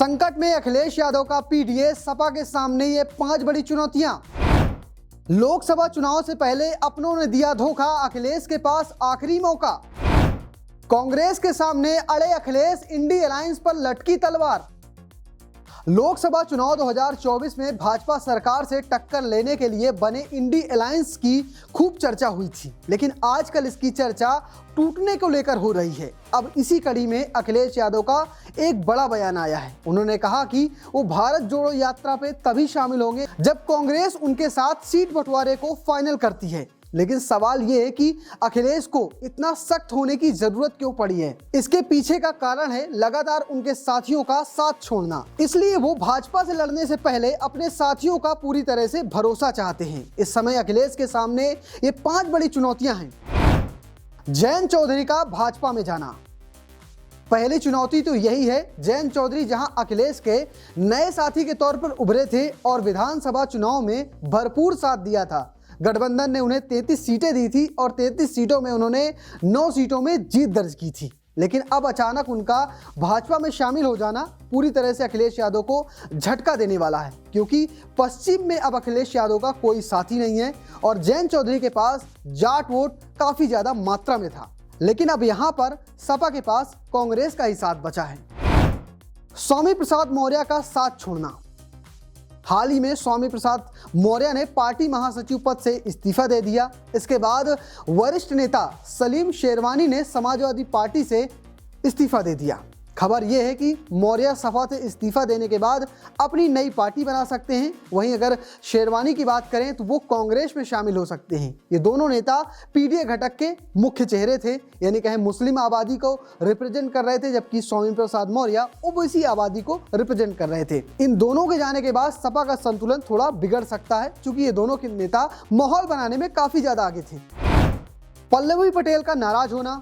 संकट में अखिलेश यादव का पीडीए, सपा के सामने ये 5 बड़ी चुनौतियां। लोकसभा चुनाव से पहले अपनों ने दिया धोखा, अखिलेश के पास आखिरी मौका। कांग्रेस के सामने अड़े अखिलेश, इंडी अलायंस पर लटकी तलवार। लोकसभा चुनाव 2024 में भाजपा सरकार से टक्कर लेने के लिए बने इंडी अलायंस की खूब चर्चा हुई थी, लेकिन आजकल इसकी चर्चा टूटने को लेकर हो रही है। अब इसी कड़ी में अखिलेश यादव का एक बड़ा बयान आया है। उन्होंने कहा कि वो भारत जोड़ो यात्रा पे तभी शामिल होंगे जब कांग्रेस उनके साथ सीट बंटवारे को फाइनल करती है। लेकिन सवाल ये है कि अखिलेश को इतना सख्त होने की जरूरत क्यों पड़ी है। इसके पीछे का कारण है लगातार उनके साथियों का साथ छोड़ना। इसलिए वो भाजपा से लड़ने से पहले अपने साथियों का पूरी तरह से भरोसा चाहते हैं। इस समय अखिलेश के सामने ये 5 बड़ी चुनौतियां हैं। जयंत चौधरी का भाजपा में जाना। पहली चुनौती तो यही है, जयंत चौधरी जहां अखिलेश के नए साथी के तौर पर उभरे थे और विधानसभा चुनाव में भरपूर साथ दिया था। गठबंधन ने उन्हें 33 सीटें दी थी और 33 सीटों में उन्होंने 9 सीटों में जीत दर्ज की थी। लेकिन अब अचानक उनका भाजपा में शामिल हो जाना पूरी तरह से अखिलेश यादव को झटका देने वाला है, क्योंकि पश्चिम में अब अखिलेश यादव का कोई साथी नहीं है और जयंत चौधरी के पास जाट वोट काफी ज्यादा मात्रा में था। लेकिन अब यहां पर सपा के पास कांग्रेस का ही साथ बचा है। स्वामी प्रसाद मौर्य का साथ छोड़ना। हाल ही में स्वामी प्रसाद मौर्य ने पार्टी महासचिव पद से इस्तीफा दे दिया। इसके बाद वरिष्ठ नेता सलीम शेरवानी ने समाजवादी पार्टी से इस्तीफा दे दिया। खबर यह है कि मौर्य सपा से इस्तीफा देने के बाद अपनी नई पार्टी बना सकते हैं। वहीं अगर शेरवानी की बात करें तो वो कांग्रेस में शामिल हो सकते हैं। ये दोनों नेता पीडीए घटक के मुख्य चेहरे थे, यानी कहें मुस्लिम आबादी को रिप्रेजेंट कर रहे थे, जबकि स्वामी प्रसाद मौर्य ओबीसी आबादी को रिप्रेजेंट कर रहे थे। इन दोनों के जाने के बाद सपा का संतुलन थोड़ा बिगड़ सकता है, क्योंकि ये दोनों के नेता माहौल बनाने में काफी ज्यादा आगे थे। पल्लवी पटेल का नाराज होना।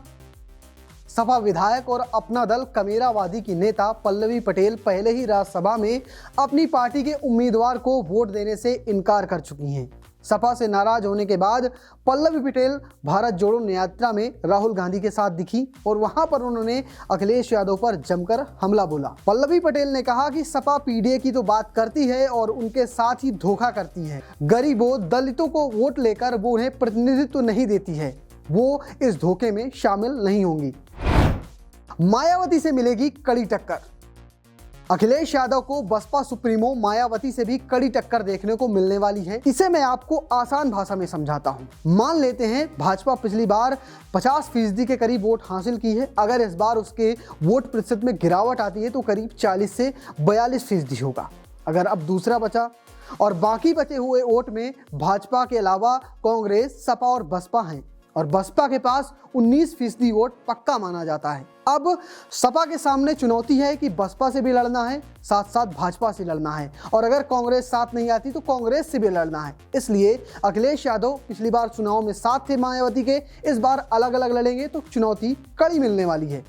सपा विधायक और अपना दल कमेरावादी की नेता पल्लवी पटेल पहले ही राज्यसभा में अपनी पार्टी के उम्मीदवार को वोट देने से इनकार कर चुकी हैं। सपा से नाराज होने के बाद पल्लवी पटेल भारत जोड़ो यात्रा में राहुल गांधी के साथ दिखी और वहां पर उन्होंने अखिलेश यादव पर जमकर हमला बोला। पल्लवी पटेल ने कहा कि सपा पीडीए की तो बात करती है और उनके साथ ही धोखा करती है। गरीबों, दलितों को वोट लेकर वो उन्हें प्रतिनिधित्व नहीं देती है। वो इस धोखे में शामिल नहीं होंगी। मायावती से मिलेगी कड़ी टक्कर। अखिलेश यादव को बसपा सुप्रीमो मायावती से भी कड़ी टक्कर देखने को मिलने वाली है। इसे मैं आपको आसान भाषा में समझाता हूं। मान लेते हैं भाजपा पिछली बार 50% के करीब वोट हासिल की है। अगर इस बार उसके वोट प्रतिशत में गिरावट आती है तो करीब 40 से 42% होगा। अगर अब दूसरा बचा और बाकी बचे हुए वोट में भाजपा के अलावा कांग्रेस, सपा और बसपा हैं और बसपा के पास 19% वोट पक्का माना जाता है। अब सपा के सामने चुनौती है कि बसपा से भी लड़ना है, साथ साथ भाजपा से लड़ना है, और अगर कांग्रेस साथ नहीं आती तो कांग्रेस से भी लड़ना है। इसलिए अखिलेश यादव पिछली बार चुनाव में साथ थे मायावती के, इस बार अलग अलग लड़ेंगे तो चुनौती कड़ी मिलने वाली है।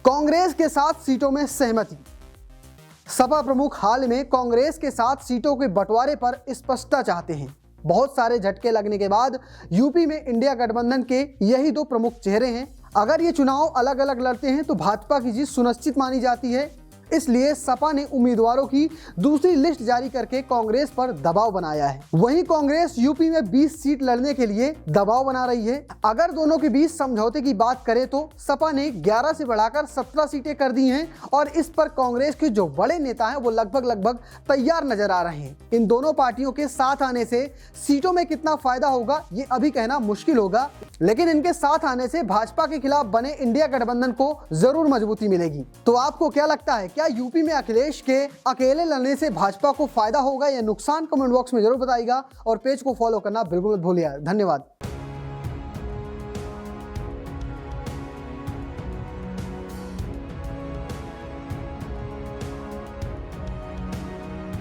कांग्रेस के साथ सीटों में सहमति। सपा प्रमुख हाल में कांग्रेस के साथ सीटों के बंटवारे पर स्पष्टता चाहते हैं। बहुत सारे झटके लगने के बाद यूपी में इंडिया गठबंधन के यही 2 प्रमुख चेहरे हैं। अगर ये चुनाव अलग अलग लड़ते हैं तो भाजपा की जीत सुनिश्चित मानी जाती है। इसलिए सपा ने उम्मीदवारों की दूसरी लिस्ट जारी करके कांग्रेस पर दबाव बनाया है। वहीं कांग्रेस यूपी में 20 सीट लड़ने के लिए दबाव बना रही है। अगर दोनों के बीच समझौते की बात करें तो सपा ने 11 से बढ़ाकर 17 सीटें कर दी हैं और इस पर कांग्रेस के जो बड़े नेता हैं वो लगभग तैयार नजर आ रहे हैं। इन दोनों पार्टियों के साथ आने से सीटों में कितना फायदा होगा ये अभी कहना मुश्किल होगा, लेकिन इनके साथ आने से भाजपा के खिलाफ बने इंडिया गठबंधन को जरूर मजबूती मिलेगी। तो आपको क्या लगता है, क्या यूपी में अखिलेश के अकेले लड़ने से भाजपा को फायदा होगा या नुकसान? कमेंट बॉक्स में जरूर बताइएगा और पेज को फॉलो करना बिल्कुल मत भूलिएगा। धन्यवाद।